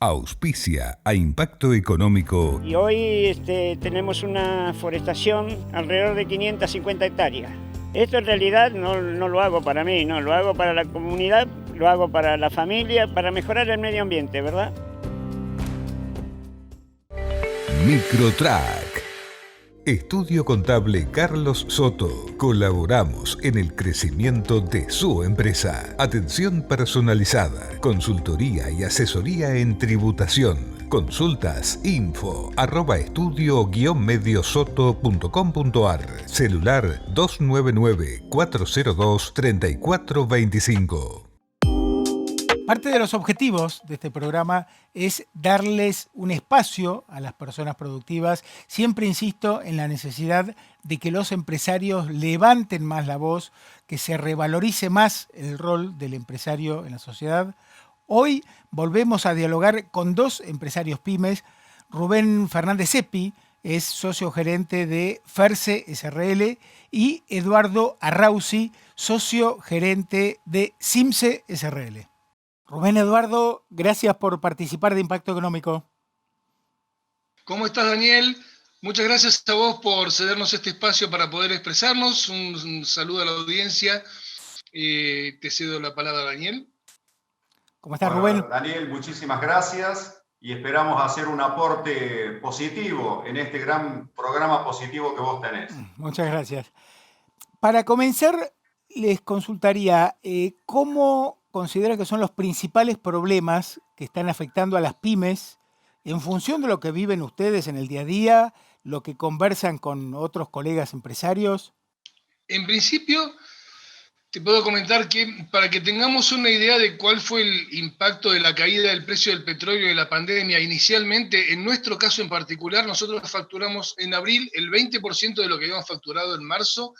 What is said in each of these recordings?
Auspicia a Impacto Económico. Y hoy tenemos una forestación alrededor de 550 hectáreas. Esto en realidad no lo hago para mí, no, lo hago para la comunidad, lo hago para la familia, para mejorar el medio ambiente, ¿verdad? Microtrack. Estudio Contable Carlos Soto. Colaboramos en el crecimiento de su empresa. Atención personalizada, consultoría y asesoría en tributación. Consultas info@estudio-mediosoto.com.ar. Celular 299-402-3425. Parte de los objetivos de este programa es darles un espacio a las personas productivas. Siempre insisto en la necesidad de que los empresarios levanten más la voz, que se revalorice más el rol del empresario en la sociedad. Hoy volvemos a dialogar con dos empresarios pymes. Rubén Fernández Seppi es socio gerente de Ferce SRL y Eduardo Arrauzi, socio gerente de Simce SRL. Rubén, Eduardo, gracias por participar de Impacto Económico. ¿Cómo estás, Daniel? Muchas gracias a vos por cedernos este espacio para poder expresarnos. Un saludo a la audiencia. Te cedo la palabra, Daniel. ¿Cómo estás, Rubén? Daniel, muchísimas gracias y esperamos hacer un aporte positivo en este gran programa positivo que vos tenés. Muchas gracias. Para comenzar, les consultaría cómo consideran que son los principales problemas que están afectando a las pymes en función de lo que viven ustedes en el día a día, lo que conversan con otros colegas empresarios. En principio, te puedo comentar que para que tengamos una idea de cuál fue el impacto de la caída del precio del petróleo de la pandemia, inicialmente, en nuestro caso en particular, nosotros facturamos en abril el 20% de lo que habíamos facturado en marzo,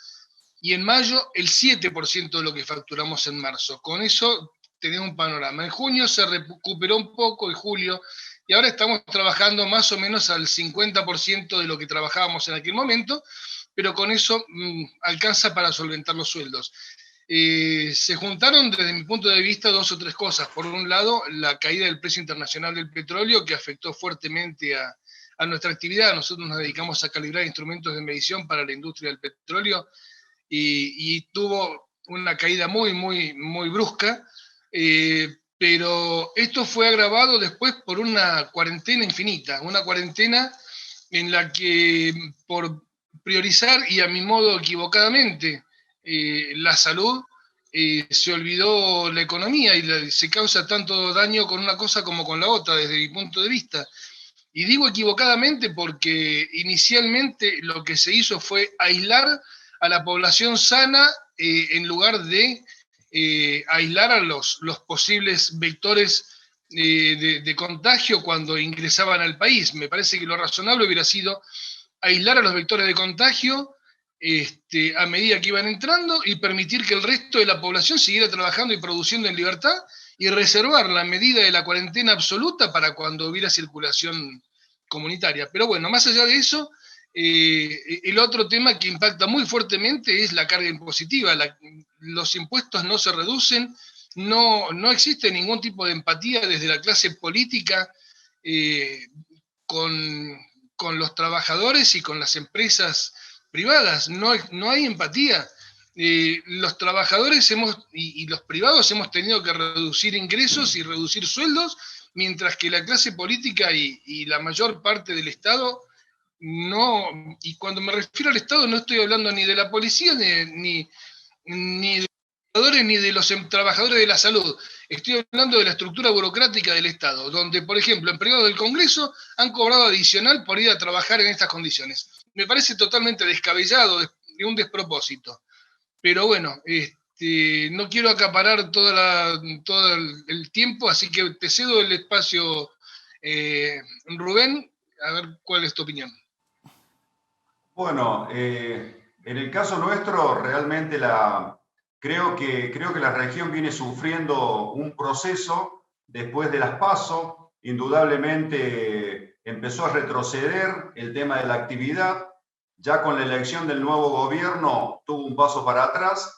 y en mayo el 7% de lo que facturamos en marzo. Con eso tenemos un panorama. En junio se recuperó un poco, en julio, y ahora estamos trabajando más o menos al 50% de lo que trabajábamos en aquel momento, pero con eso alcanza para solventar los sueldos. Se juntaron desde mi punto de vista dos o tres cosas. Por un lado, la caída del precio internacional del petróleo, que afectó fuertemente a nuestra actividad. Nosotros nos dedicamos a calibrar instrumentos de medición para la industria del petróleo, y tuvo una caída muy brusca, pero esto fue agravado después por una cuarentena infinita, una cuarentena en la que por priorizar, y a mi modo equivocadamente, la salud, se olvidó la economía y se causa tanto daño con una cosa como con la otra, desde mi punto de vista. Y digo equivocadamente porque inicialmente lo que se hizo fue aislar a la población sana en lugar de aislar a los posibles vectores de contagio cuando ingresaban al país. Me parece que lo razonable hubiera sido aislar a los vectores de contagio a medida que iban entrando y permitir que el resto de la población siguiera trabajando y produciendo en libertad, y reservar la medida de la cuarentena absoluta para cuando hubiera circulación comunitaria. Pero bueno, más allá de eso, el otro tema que impacta muy fuertemente es la carga impositiva. Los impuestos no se reducen, no existe ningún tipo de empatía desde la clase política con los trabajadores y con las empresas privadas. No hay empatía. Los trabajadores y los privados hemos tenido que reducir ingresos y reducir sueldos, mientras que la clase política y la mayor parte del Estado no. Y cuando me refiero al Estado no estoy hablando ni de la policía, ni de los trabajadores, ni de los trabajadores de la salud. Estoy hablando de la estructura burocrática del Estado, donde, por ejemplo, empleados del Congreso han cobrado adicional por ir a trabajar en estas condiciones. Me parece totalmente descabellado, de un despropósito. Pero bueno, no quiero acaparar todo el tiempo, así que te cedo el espacio, Rubén, a ver cuál es tu opinión. Bueno, en el caso nuestro, realmente creo que la región viene sufriendo un proceso después de las PASO. Indudablemente empezó a retroceder el tema de la actividad. Ya con la elección del nuevo gobierno tuvo un paso para atrás,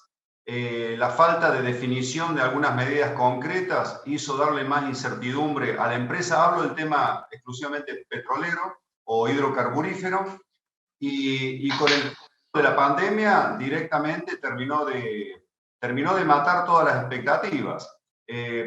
la falta de definición de algunas medidas concretas hizo darle más incertidumbre a la empresa. Hablo del tema exclusivamente petrolero o hidrocarburífero, y con el de la pandemia directamente terminó de matar todas las expectativas.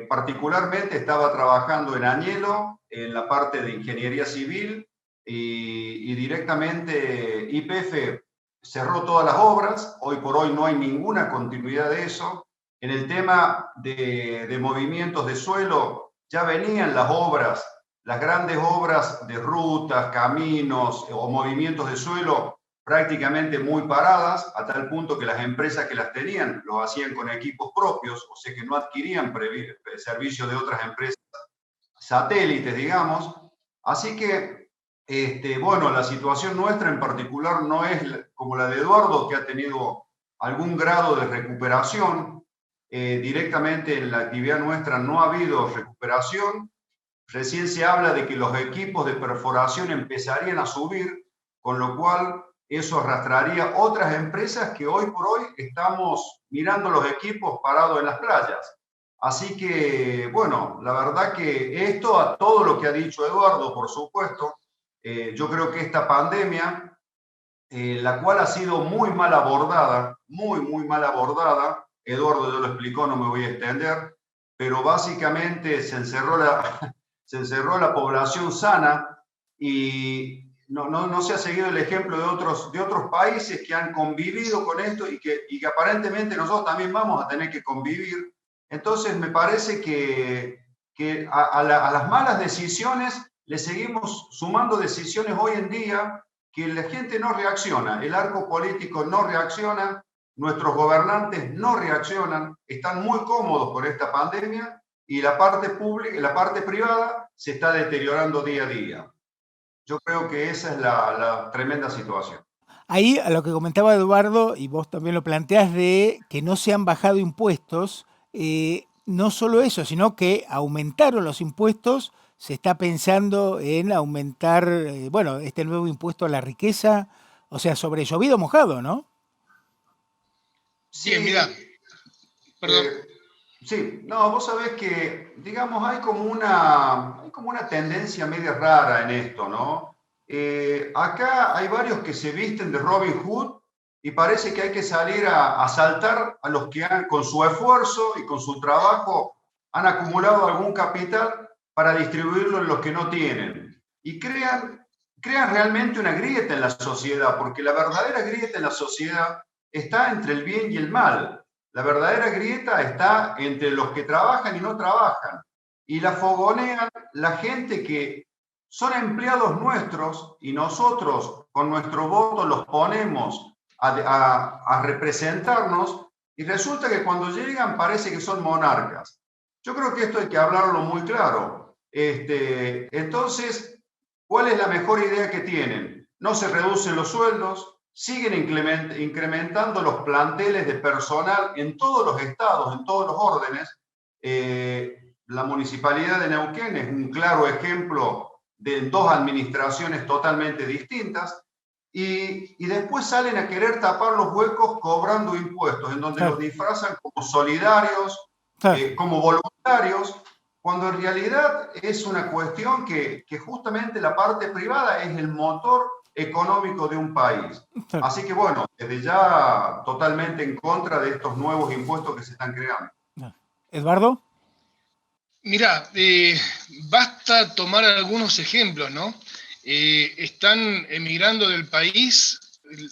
Particularmente estaba trabajando en Añelo, en la parte de ingeniería civil, y directamente YPF cerró todas las obras. Hoy por hoy no hay ninguna continuidad de eso. En el tema de movimientos de suelo, ya venían las obras, las grandes obras de rutas, caminos o movimientos de suelo prácticamente muy paradas, a tal punto que las empresas que las tenían lo hacían con equipos propios, o sea que no adquirían servicios de otras empresas satélites, digamos. Así que, bueno, la situación nuestra en particular no es como la de Eduardo, que ha tenido algún grado de recuperación. Directamente en la actividad nuestra no ha habido recuperación. Recién se habla de que los equipos de perforación empezarían a subir, con lo cual eso arrastraría otras empresas que hoy por hoy estamos mirando los equipos parados en las playas. Así que, bueno, la verdad que esto, a todo lo que ha dicho Eduardo, por supuesto, yo creo que esta pandemia, la cual ha sido muy mal abordada, muy mal abordada, Eduardo ya lo explicó, no me voy a extender, pero básicamente se encerró la población sana, y no se ha seguido el ejemplo de otros países que han convivido con esto y que aparentemente nosotros también vamos a tener que convivir. Entonces me parece que a las malas decisiones le seguimos sumando decisiones hoy en día que la gente no reacciona, el arco político no reacciona, nuestros gobernantes no reaccionan, están muy cómodos con esta pandemia, y la parte pública, la parte privada se está deteriorando día a día. Yo creo que esa es la tremenda situación. Ahí a lo que comentaba Eduardo, y vos también lo planteás, de que no se han bajado impuestos, no solo eso, sino que aumentaron los impuestos, se está pensando en aumentar, bueno, este nuevo impuesto a la riqueza, o sea, sobre llovido mojado, ¿no? Sí, mira, perdón. Sí, no, vos sabés que, digamos, hay como una tendencia media rara en esto, ¿no? Acá hay varios que se visten de Robin Hood y parece que hay que salir a asaltar a los que con su esfuerzo y con su trabajo han acumulado algún capital para distribuirlo en los que no tienen. Y crean realmente una grieta en la sociedad, porque la verdadera grieta en la sociedad está entre el bien y el mal. La verdadera grieta está entre los que trabajan y no trabajan. Y la fogonean la gente que son empleados nuestros, y nosotros con nuestro voto los ponemos a representarnos, y resulta que cuando llegan parece que son monarcas. Yo creo que esto hay que hablarlo muy claro. Entonces, ¿cuál es la mejor idea que tienen? No se reducen los sueldos, siguen incrementando los planteles de personal en todos los estados, en todos los órdenes. La municipalidad de Neuquén es un claro ejemplo de dos administraciones totalmente distintas, y después salen a querer tapar los huecos cobrando impuestos, en donde los disfrazan como solidarios, como voluntarios, cuando en realidad es una cuestión que justamente la parte privada es el motor económico de un país. Así que bueno, desde ya totalmente en contra de estos nuevos impuestos que se están creando. ¿Eduardo? Mirá, basta tomar algunos ejemplos, ¿no? Están emigrando del país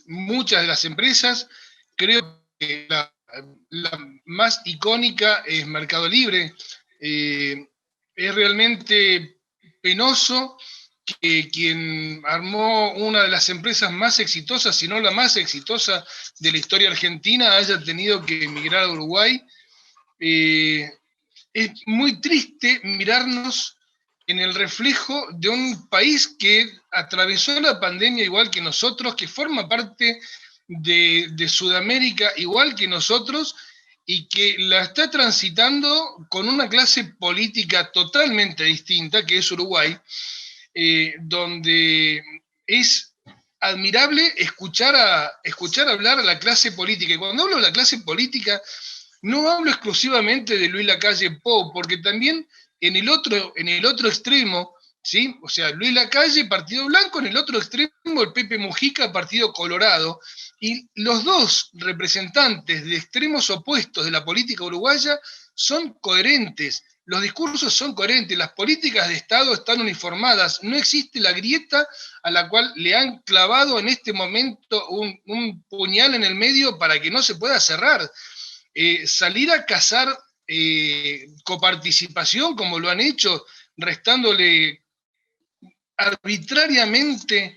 muchas de las empresas. Creo que la más icónica es Mercado Libre. Es realmente penoso que quien armó una de las empresas más exitosas, si no la más exitosa de la historia argentina, haya tenido que emigrar a Uruguay. Es muy triste mirarnos en el reflejo de un país que atravesó la pandemia igual que nosotros, que forma parte de Sudamérica igual que nosotros, y que la está transitando con una clase política totalmente distinta, que es Uruguay, donde es admirable escuchar hablar a la clase política. Y cuando hablo de la clase política, no hablo exclusivamente de Luis Lacalle Pou, porque también en el otro extremo, ¿sí? O sea, Luis Lacalle, Partido Blanco, en el otro extremo, el Pepe Mujica, Partido Colorado. Y los dos representantes de extremos opuestos de la política uruguaya son coherentes. Los discursos son coherentes, las políticas de Estado están uniformadas, no existe la grieta a la cual le han clavado en este momento un puñal en el medio para que no se pueda cerrar. Salir a cazar coparticipación, como lo han hecho, restándole arbitrariamente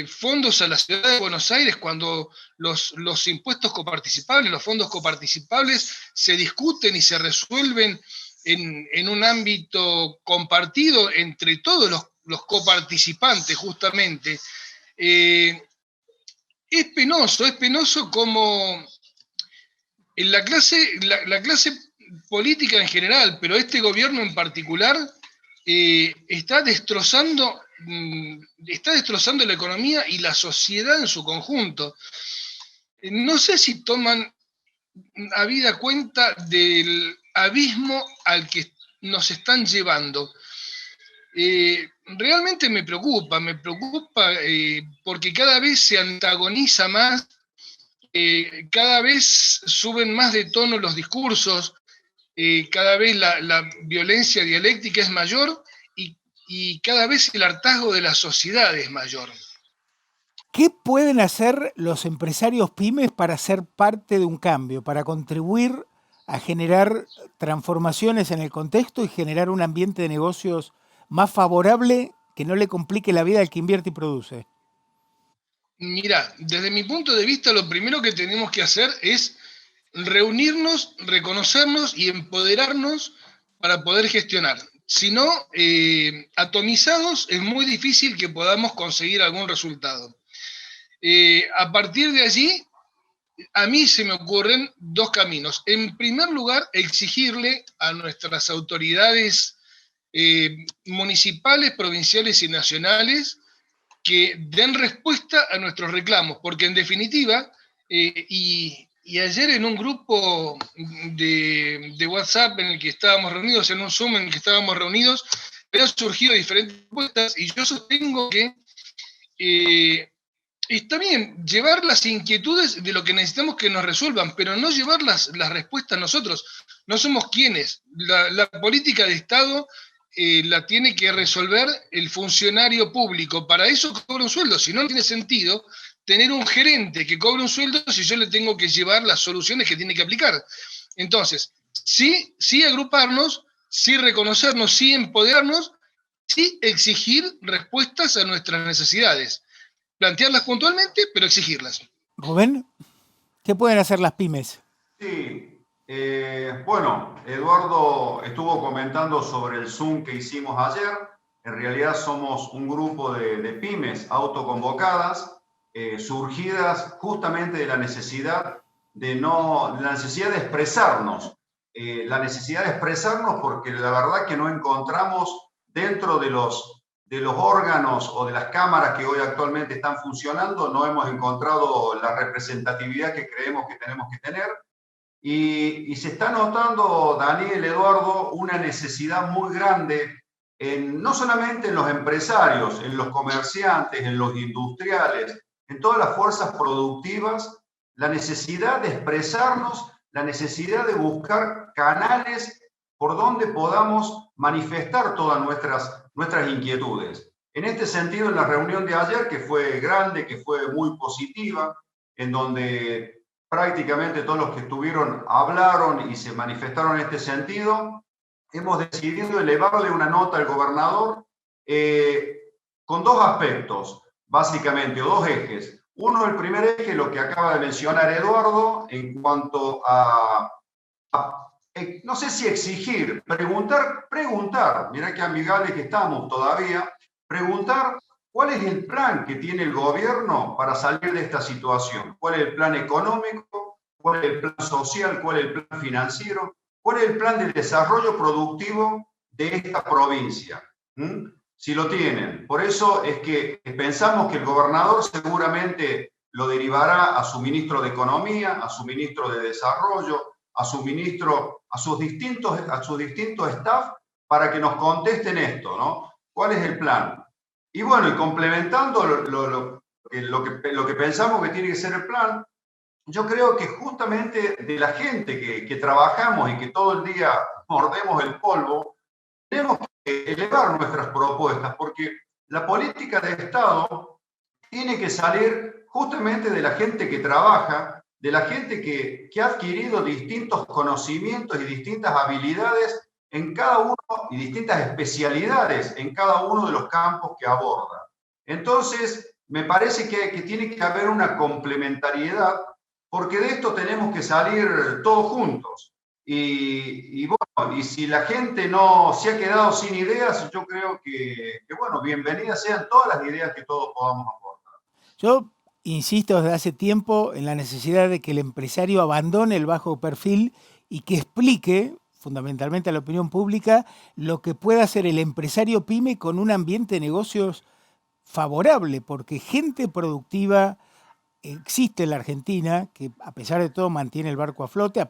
fondos a la ciudad de Buenos Aires, cuando los impuestos coparticipables, los fondos coparticipables se discuten y se resuelven en un ámbito compartido entre todos los coparticipantes, justamente. Es penoso como en la clase política en general, pero este gobierno en particular, está destrozando la economía y la sociedad en su conjunto. No sé si toman habida cuenta del abismo al que nos están llevando. Realmente me preocupa porque cada vez se antagoniza más, cada vez suben más de tono los discursos, cada vez la violencia dialéctica es mayor y cada vez el hartazgo de la sociedad es mayor. ¿Qué pueden hacer los empresarios pymes para ser parte de un cambio, para contribuir a generar transformaciones en el contexto y generar un ambiente de negocios más favorable que no le complique la vida al que invierte y produce? Mira, desde mi punto de vista, lo primero que tenemos que hacer es reunirnos, reconocernos y empoderarnos para poder gestionar. Si no, atomizados, es muy difícil que podamos conseguir algún resultado. A partir de allí, a mí se me ocurren dos caminos. En primer lugar, exigirle a nuestras autoridades municipales, provinciales y nacionales que den respuesta a nuestros reclamos, porque en definitiva, y ayer en un grupo de WhatsApp en el que estábamos reunidos, en un Zoom en el que estábamos reunidos, han surgido diferentes propuestas y yo sostengo que está bien llevar las inquietudes de lo que necesitamos que nos resuelvan, pero no llevar las respuestas nosotros. No somos quienes. La política de Estado la tiene que resolver el funcionario público. Para eso cobra un sueldo. Si no, no tiene sentido tener un gerente que cobre un sueldo si yo le tengo que llevar las soluciones que tiene que aplicar. Entonces, sí agruparnos, sí reconocernos, sí empoderarnos, sí exigir respuestas a nuestras necesidades. Plantearlas puntualmente, pero exigirlas. Rubén, ¿qué pueden hacer las pymes? Sí, bueno, Eduardo estuvo comentando sobre el Zoom que hicimos ayer. En realidad somos un grupo de pymes autoconvocadas, surgidas justamente de la necesidad de expresarnos. La necesidad de expresarnos porque la verdad que no encontramos dentro de los órganos o de las cámaras que hoy actualmente están funcionando, no hemos encontrado la representatividad que creemos que tenemos que tener. Y se está notando, Daniel, Eduardo, una necesidad muy grande, no solamente en los empresarios, en los comerciantes, en los industriales, en todas las fuerzas productivas, la necesidad de expresarnos, la necesidad de buscar canales por donde podamos manifestar todas nuestras inquietudes. En este sentido, en la reunión de ayer, que fue grande, que fue muy positiva, en donde prácticamente todos los que estuvieron hablaron y se manifestaron en este sentido, hemos decidido elevarle una nota al gobernador con dos aspectos, básicamente, o dos ejes. Uno, el primer eje, lo que acaba de mencionar Eduardo, en cuanto a no sé si exigir, preguntar, mirá qué amigables que estamos todavía, preguntar cuál es el plan que tiene el gobierno para salir de esta situación, cuál es el plan económico, cuál es el plan social, cuál es el plan financiero, cuál es el plan de desarrollo productivo de esta provincia. si lo tienen. Por eso es que pensamos que el gobernador seguramente lo derivará a su ministro de Economía, a su ministro de Desarrollo, a su ministro, a sus distintos staff, para que nos contesten esto, ¿no? ¿Cuál es el plan? Y bueno, y complementando lo que pensamos que tiene que ser el plan, yo creo que justamente de la gente que trabajamos y que todo el día mordemos el polvo, tenemos que elevar nuestras propuestas, porque la política de Estado tiene que salir justamente de la gente que trabaja, de la gente que ha adquirido distintos conocimientos y distintas habilidades en cada uno y distintas especialidades en cada uno de los campos que aborda. Entonces, me parece que tiene que haber una complementariedad, porque de esto tenemos que salir todos juntos. Y bueno, y si la gente no se ha quedado sin ideas, yo creo que bueno, bienvenidas sean todas las ideas que todos podamos aportar. Yo insisto desde hace tiempo en la necesidad de que el empresario abandone el bajo perfil y que explique, fundamentalmente a la opinión pública, lo que puede hacer el empresario pyme con un ambiente de negocios favorable, porque gente productiva existe en la Argentina, que a pesar de todo mantiene el barco a flote,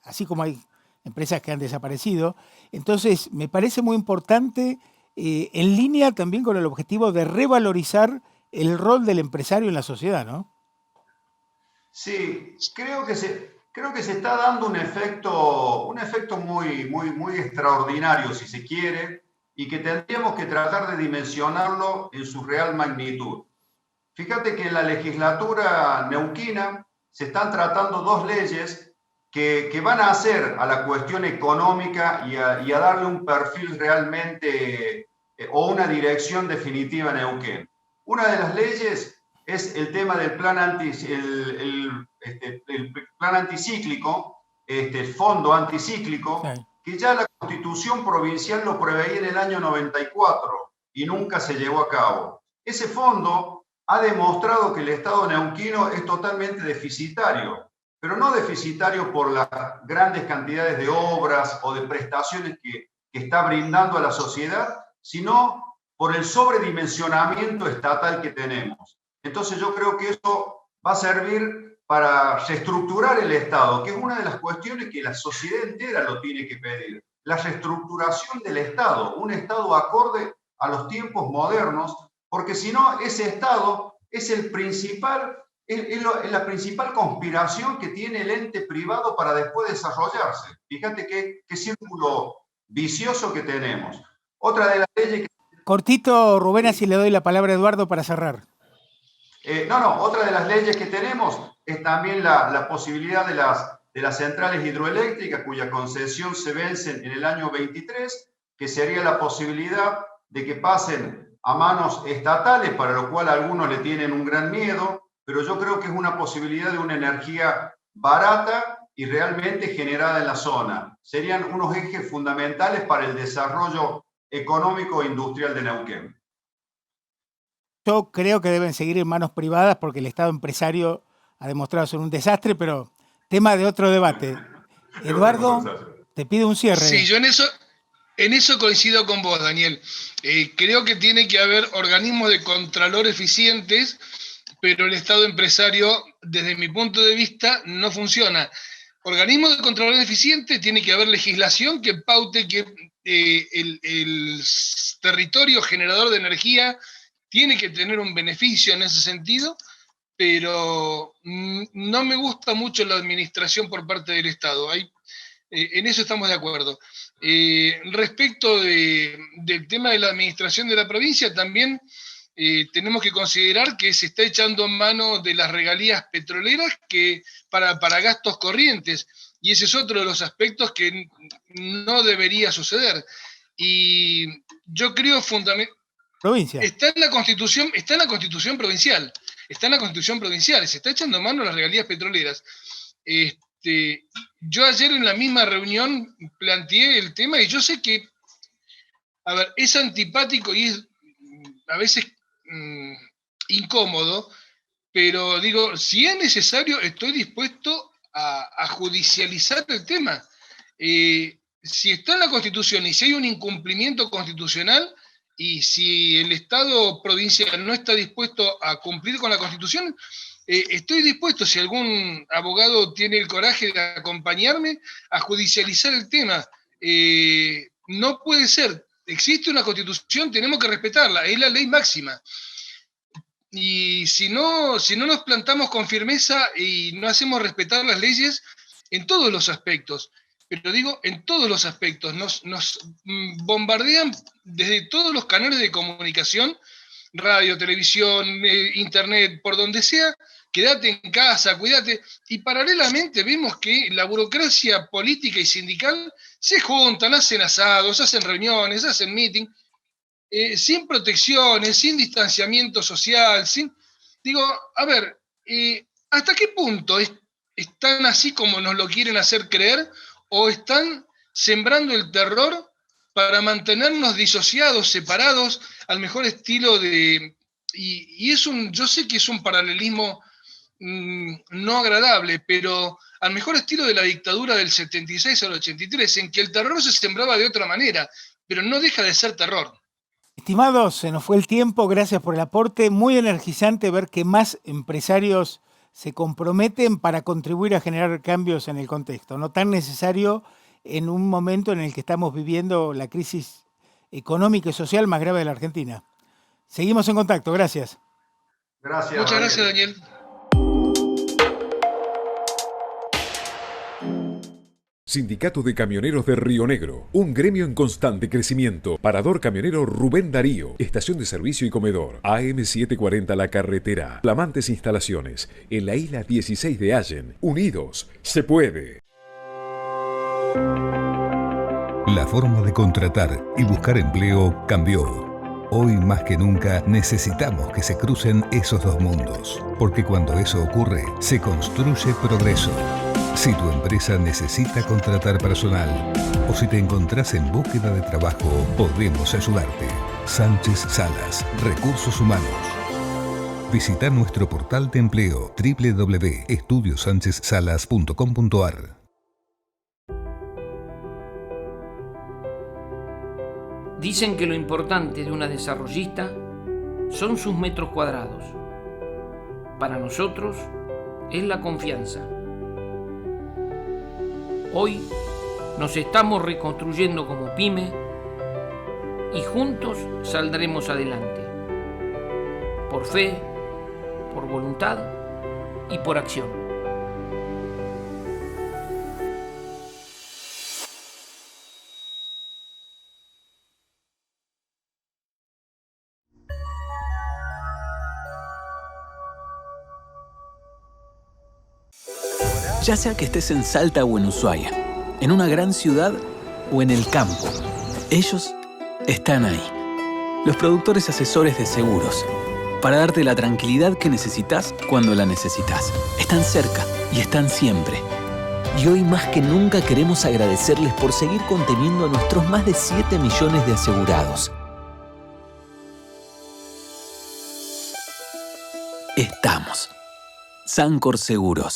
así como hay empresas que han desaparecido. Entonces, me parece muy importante, en línea también con el objetivo de revalorizar el rol del empresario en la sociedad, ¿no? Sí, creo que se está dando un efecto muy extraordinario, si se quiere, y que tendríamos que tratar de dimensionarlo en su real magnitud. Fíjate que en la legislatura neuquina se están tratando dos leyes que van a hacer a la cuestión económica y a darle un perfil realmente o una dirección definitiva a Neuquén. Una de las leyes es el tema del plan, el plan anticíclico, el fondo anticíclico, Sí. que ya la Constitución provincial lo preveía en el año 94 y nunca se llevó a cabo. Ese fondo ha demostrado que el Estado neuquino es totalmente deficitario, pero no deficitario por las grandes cantidades de obras o de prestaciones que está brindando a la sociedad, sino por el sobredimensionamiento estatal que tenemos. Entonces yo creo que eso va a servir para reestructurar el Estado, que es una de las cuestiones que la sociedad entera lo tiene que pedir. La reestructuración del Estado, un Estado acorde a los tiempos modernos, porque si no, ese Estado es la principal conspiración que tiene el ente privado para después desarrollarse. Fíjate qué círculo vicioso que tenemos. Otra de las leyes que... Cortito, Rubén, así le doy la palabra a Eduardo para cerrar. Otra de las leyes que tenemos es también la posibilidad de las centrales hidroeléctricas cuya concesión se vence en el año 23, que sería la posibilidad de que pasen a manos estatales, para lo cual algunos le tienen un gran miedo, pero yo creo que es una posibilidad de una energía barata y realmente generada en la zona. Serían unos ejes fundamentales para el desarrollo económico e industrial de Neuquén. Yo creo que deben seguir en manos privadas porque el Estado empresario ha demostrado ser un desastre, pero tema de otro debate. Eduardo, te pido un cierre. Sí, yo en eso coincido con vos, Daniel. Creo que tiene que haber organismos de contralor eficientes, pero el Estado empresario, desde mi punto de vista, no funciona. Organismos de contralor eficientes, tiene que haber legislación que paute que el territorio generador de energía tiene que tener un beneficio en ese sentido, pero no me gusta mucho la administración por parte del Estado. En eso estamos de acuerdo. Respecto del tema de la administración de la provincia, también tenemos que considerar que se está echando mano de las regalías petroleras para gastos corrientes, y ese es otro de los aspectos que no debería suceder. Y yo creo fundamentalmente... Provincia. Está en la Constitución provincial, se está echando mano a las regalías petroleras. Yo ayer en la misma reunión planteé el tema, y yo sé que, a ver, es antipático y es a veces incómodo, pero digo, si es necesario, estoy dispuesto a judicializar el tema. Si está en la Constitución y si hay un incumplimiento constitucional, y si el Estado provincial no está dispuesto a cumplir con la Constitución, estoy dispuesto, si algún abogado tiene el coraje de acompañarme, a judicializar el tema. No puede ser. Existe una Constitución, tenemos que respetarla, es la ley máxima. Y si no nos plantamos con firmeza y no hacemos respetar las leyes en todos los aspectos, pero digo, en todos los aspectos, nos bombardean desde todos los canales de comunicación, radio, televisión, internet, por donde sea, quédate en casa, cuídate, y paralelamente vemos que la burocracia política y sindical se juntan, hacen asados, hacen reuniones, hacen meeting, sin protecciones, sin distanciamiento social, digo, a ver, ¿hasta qué punto están así como nos lo quieren hacer creer, o están sembrando el terror para mantenernos disociados, separados, al mejor estilo de... Y yo sé que es un paralelismo no agradable, pero al mejor estilo de la dictadura del 76 al 83, en que el terror se sembraba de otra manera, pero no deja de ser terror. Estimados, se nos fue el tiempo, gracias por el aporte. Muy energizante ver que más empresarios se comprometen para contribuir a generar cambios en el contexto, no tan necesario en un momento en el que estamos viviendo la crisis económica y social más grave de la Argentina. Seguimos en contacto, gracias. Gracias. Muchas gracias, Daniel. Sindicato de Camioneros de Río Negro, un gremio en constante crecimiento. Parador camionero Rubén Darío, estación de servicio y comedor, AM 740 La Carretera. Flamantes instalaciones, en la isla 16 de Allen. Unidos, se puede. La forma de contratar y buscar empleo cambió. Hoy más que nunca necesitamos que se crucen esos dos mundos, porque cuando eso ocurre, se construye progreso. Si tu empresa necesita contratar personal o si te encontrás en búsqueda de trabajo, podemos ayudarte. Sánchez Salas, Recursos Humanos. Visita nuestro portal de empleo www.estudiosanchezsalas.com.ar. Dicen que lo importante de una desarrollista son sus metros cuadrados. Para nosotros es la confianza. Hoy nos estamos reconstruyendo como pyme y juntos saldremos adelante. Por fe, por voluntad y por acción. Ya sea que estés en Salta o en Ushuaia, en una gran ciudad o en el campo, ellos están ahí. Los productores asesores de seguros, para darte la tranquilidad que necesitas cuando la necesitas. Están cerca y están siempre. Y hoy más que nunca queremos agradecerles por seguir conteniendo a nuestros más de 7 millones de asegurados. Estamos. Sancor Seguros.